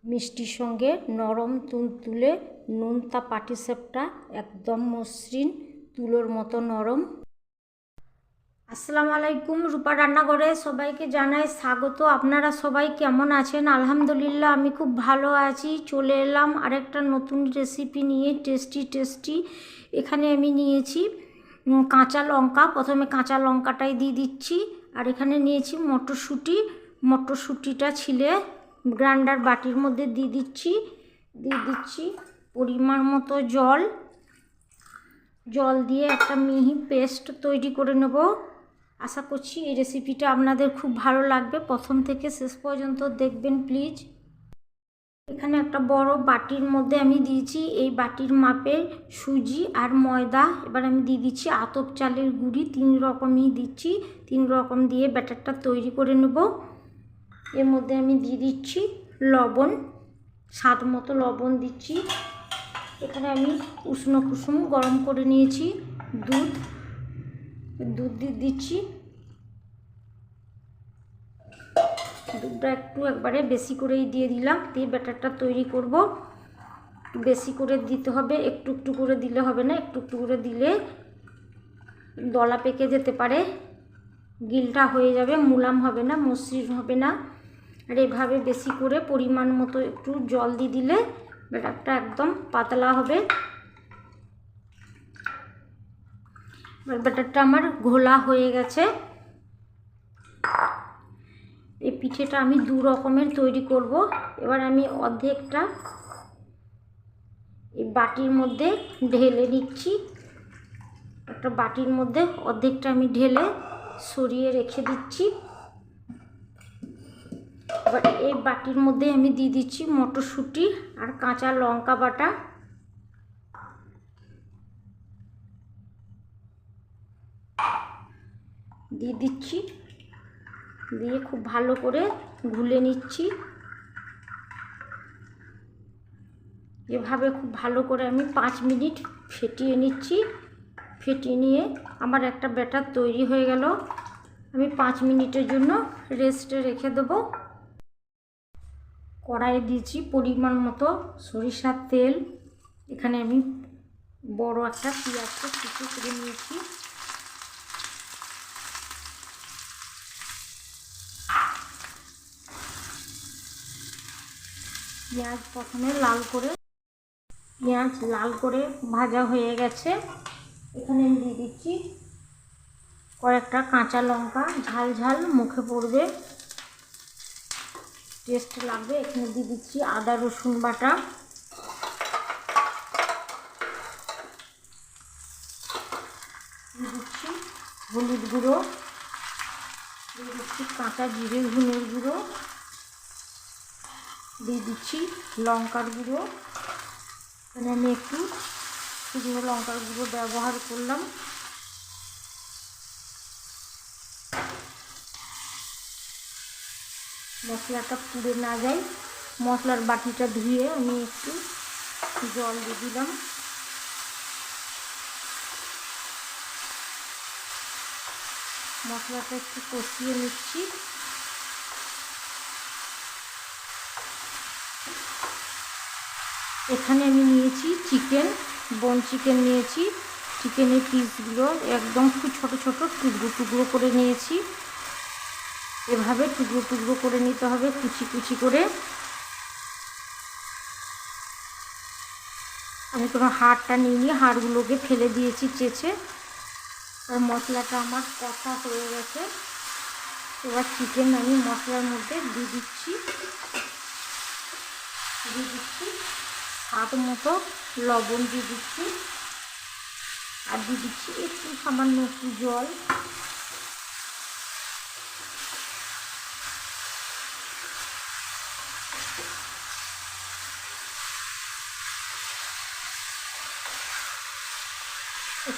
মিষ্টির সঙ্গে নরম তুলতুলে নোনতা পাটিসাপটা, একদম মসৃণ তুলোর মতো নরম। আসসালামু আলাইকুম, রূপা রান্নাঘরে সবাইকে জানাই স্বাগত। আপনারা সবাই কেমন আছেন? আলহামদুলিল্লাহ আমি খুব ভালো আছি। চলে এলাম আরেকটা নতুন রেসিপি নিয়ে, টেস্টি। এখানে আমি নিয়েছি কাঁচা লঙ্কা। প্রথমে কাঁচা লঙ্কাটাই দিয়ে দিচ্ছি। আর এখানে নিয়েছি মটরশুঁটিটা ছিলে গ্রাইন্ডার বাটির মধ্যে দিয়ে দিচ্ছি পরিমাণ মতো জল দিয়ে একটা মিহি পেস্ট তৈরি করে নেব। আশা করছি এই রেসিপিটা আপনাদের খুব ভালো লাগবে। প্রথম থেকে শেষ পর্যন্ত দেখবেন প্লিজ। এখানে একটা বড় বাটির মধ্যে আমি দিয়েছি এই বাটির মাপে সুজি আর ময়দা। এবার আমি দিয়ে দিচ্ছি আতপ চালের গুঁড়ি, 3 রকমই দিচ্ছি। 3 রকম দিয়ে ব্যাটারটা তৈরি করে নেব। এর মধ্যে আমি দিয়ে দিচ্ছি লবণ, স্বাদ মতো লবণ দিচ্ছি। এখানে আমি উষ্ণ কুসুম গরম করে নিয়েছি দুধ দিয়ে দিচ্ছি। দুধটা একবারে বেশি করেই দিয়ে দিলাম। দিয়ে ব্যাটারটা তৈরি করব। বেশি করে দিতে হবে, একটু করে দিলে হবে না। একটু করে দিলে দলা পেকে যেতে পারে, গিলটা হয়ে যাবে, মুলাম হবে না, মসৃণ হবে না। আর এভাবে বেশি করে পরিমাণ মতো একটু জল দিয়ে দিলে ব্যাটারটা একদম পাতলা হবে। ব্যাটারটা আমার ঘোলা হয়ে গেছে। এই পিঠেটা আমি 2 রকমের তৈরি করব। এবার আমি অর্ধেকটা এই বাটির মধ্যে ঢেলে নিচ্ছি। একটা বাটির মধ্যে অর্ধেকটা আমি ঢেলে সরিয়ে রেখে দিচ্ছি। এবার এই বাটির মধ্যে আমি দিয়ে দিচ্ছি মটরশুঁটি আর কাঁচা লঙ্কা বাটা। দিয়ে দিচ্ছি, দিয়ে খুব ভালো করে গুলে নিচ্ছি। এভাবে খুব ভালো করে আমি 5 মিনিট ফেটিয়ে নিচ্ছি। ফেটিয়ে নিয়ে আমার একটা ব্যাটার তৈরি হয়ে গেল। আমি 5 মিনিটের জন্য রেস্টে রেখে দেবো। কড়াইয়ে দিয়েছি পরিমাণ মতো সরিষার তেল। এখানে আমি বড় একটা পেঁয়াজকে কুচি করে নিয়েছি। পেঁয়াজ লাল করে ভাজা হয়ে গেছে। এখানে আমি দিয়ে দিচ্ছি কয়েকটা কাঁচা লঙ্কা, ঝাল মুখে পড়বে, টেস্ট লাগবে। এখানে দিয়ে দিচ্ছি আদা রসুন বাটা, দিয়ে দিচ্ছি হলুদ গুঁড়ো, দিয়ে দিচ্ছি কাঁচা জিরে ধনের গুঁড়ো, দিয়ে দিচ্ছি লঙ্কার গুঁড়ো। এখানে আমি একটু শুকনো লঙ্কার গুঁড়ো ব্যবহার করলাম। মশলাটা পুড়ে না যায়, মশলার বাটিটা ধুয়ে আমি একটু জল দিয়ে দিলাম। মশলাটা একটু কষিয়ে নিচ্ছি। এখানে আমি নিয়েছি বোন চিকেন নিয়েছি। চিকেনের পিসগুলো একদম খুব ছোট টুকরো করে নিয়েছি। এভাবে টুকরো করে নিতে হবে, কুচি করে। আমি কোনো হাড়টা নিইনি, হাড়গুলোকে ফেলে দিয়েছি চেঁচে। আর মশলাটা আমার কষা হয়ে গেছে। এবার চিকেন আমি মশলার মধ্যে দিয়ে দিচ্ছি স্বাদ মতো লবণ দিয়ে দিচ্ছি। আর দিয়ে দিচ্ছি একটু সামান্য একটু জল।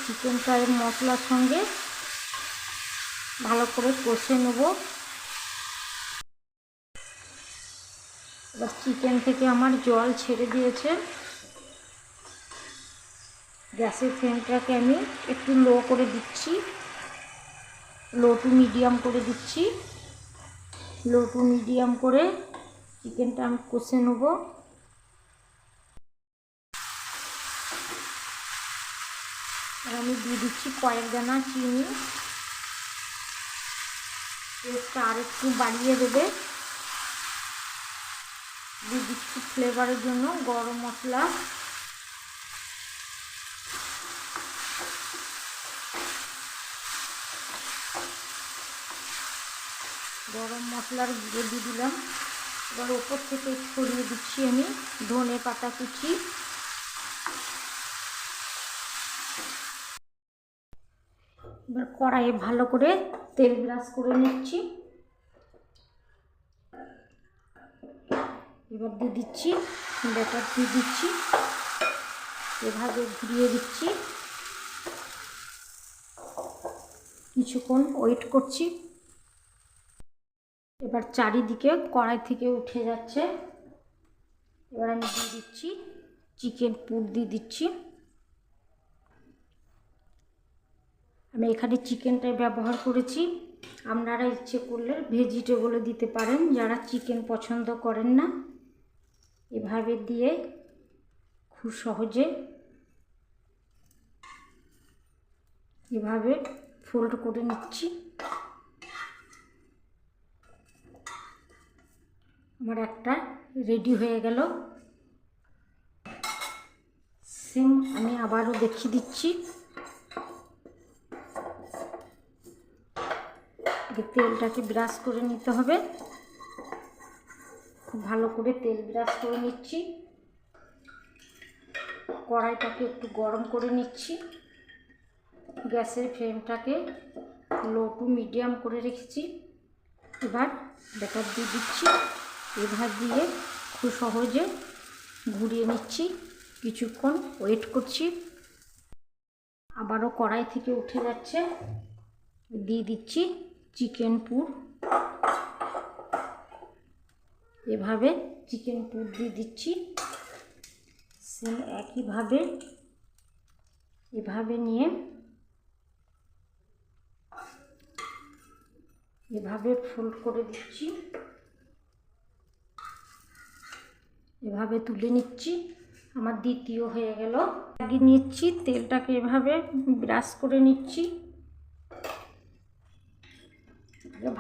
চিকেনটা এর মশলার সঙ্গে ভালো করে কষে নেব। এবার চিকেন থেকে আমার জল ছেড়ে দিয়েছে। গ্যাসের ফ্লেমটাকে আমি একটু লো করে দিচ্ছি, লো টু মিডিয়াম করে দিচ্ছি। লো টু মিডিয়াম করে চিকেনটা আমি কষে নেব। আর আমি দিয়ে দিচ্ছি কয়েক দানা চিনি, টেস্টটা আর একটু বাড়িয়ে দেবে। দিয়ে দিচ্ছি ফ্লেভারের জন্য গরম মশলা, গরম মশলার গুঁড়ো দিয়ে দিলাম। এবার ওপর থেকে ছড়িয়ে দিচ্ছি আমি ধনে পাতা কুচি। এবার কড়াইয়ে ভালো করে তেল ব্রাশ করে নিচ্ছি। এবার দিয়ে দিচ্ছি ব্যাটার, দিয়ে দিচ্ছি, এভাবে ঘুরিয়ে দিচ্ছি। কিছুক্ষণ ওয়েট করছি। এবার চারিদিকে কড়াই থেকে উঠে যাচ্ছে। এবার আমি দিয়ে দিচ্ছি চিকেন পুর, দিয়ে দিচ্ছি। আমি এখানে চিকেনটাই ব্যবহার করেছি, আপনারা ইচ্ছে করলে ভেজিটেবলও দিতে পারেন যারা চিকেন পছন্দ করেন না। এভাবে দিয়ে খুব সহজে এভাবে ফোল্ড করে নিচ্ছি। আমার একটা রেডি হয়ে গেল। সেম আমি আবারও দেখিয়ে দিচ্ছি। তেলটাকে ব্রাশ করে নিতে হবে, খুব ভালো করে তেল ব্রাশ করে নিচ্ছি। কড়াইটাকে একটু গরম করে নিচ্ছি। গ্যাসের ফ্লেমটাকে লো টু মিডিয়াম করে রেখেছি। এবার ব্যাটার দিয়ে দিচ্ছি। এবার দিয়ে খুব সহজে ঘুরিয়ে নিচ্ছি। কিছুক্ষণ ওয়েট করছি। আবারও কড়াই থেকে উঠে যাচ্ছে। দিয়ে দিচ্ছি চিকেন পুর। এভাবে চিকেন পুর দিয়ে দিচ্ছি। সেম একইভাবে এভাবে নিয়ে এভাবে ফোল্ড করে দিচ্ছি। এভাবে তুলে নিচ্ছি। আমার দ্বিতীয় হয়ে গেল। লাগিয়ে নিচ্ছি, তেলটাকে এভাবে ব্রাশ করে নিচ্ছি।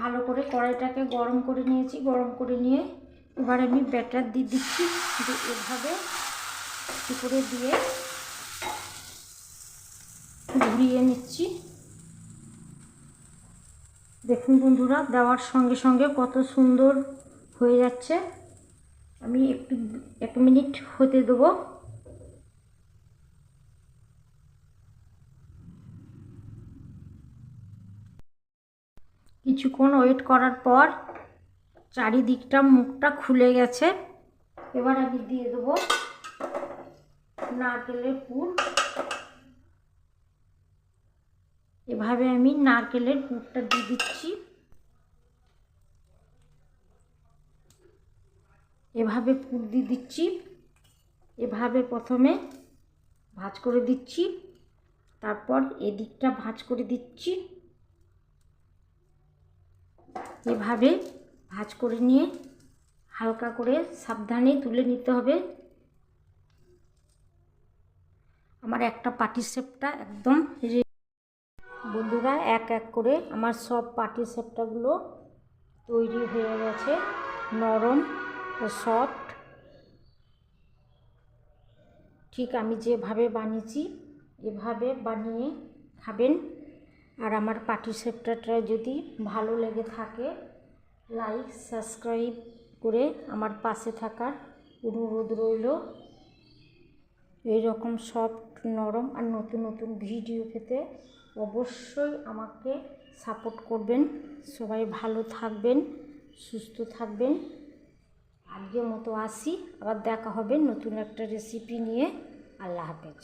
ভালো করে কড়াইটাকে গরম করে নিয়েছি। গরম করে নিয়ে এবার আমি ব্যাটার দিয়ে দিচ্ছি। এভাবে করে দিয়ে ঘুরিয়ে নিচ্ছি। দেখুন বন্ধুরা, দেওয়ার সঙ্গে সঙ্গে কত সুন্দর হয়ে যাচ্ছে। আমি একটু 1 মিনিট হতে দেবো। কিছুক্ষণ ওয়েট করার পর চারিদিকটা মুখটা খুলে গেছে। এবার আমি দিয়ে দেবো নারকেলের পুর। এভাবে আমি নারকেলের পুরটা দিয়ে দিচ্ছি। এভাবে পুর দিয়ে দিচ্ছি। এভাবে প্রথমে ভাঁজ করে দিচ্ছি, তারপর এদিকটা ভাঁজ করে দিচ্ছি। এভাবে ভাঁজ করে নিয়ে হালকা করে সাবধানে তুলে নিতে হবে। আমার একটা পাটিসাপটা একদম বন্ধুরা, এক এক করে আমার সব পাটিসাপটাগুলো তৈরি হয়ে গেছে, নরম ও সফট। ঠিক আমি যেভাবে বানিয়েছি এভাবে বানিয়ে খাবেন। আর আমার পাটিসাপটাটা যদি ভালো লেগে থাকে, লাইক সাবস্ক্রাইব করে আমার পাশে থাকার অনুরোধ রইল। এইরকম সফট, নরম আর নতুন নতুন ভিডিও পেতে অবশ্যই আমাকে সাপোর্ট করবেন। সবাই ভালো থাকবেন, সুস্থ থাকবেন। আজকের মতো আসি, আবার দেখা হবে নতুন একটা রেসিপি নিয়ে। আল্লাহ হাফেজ।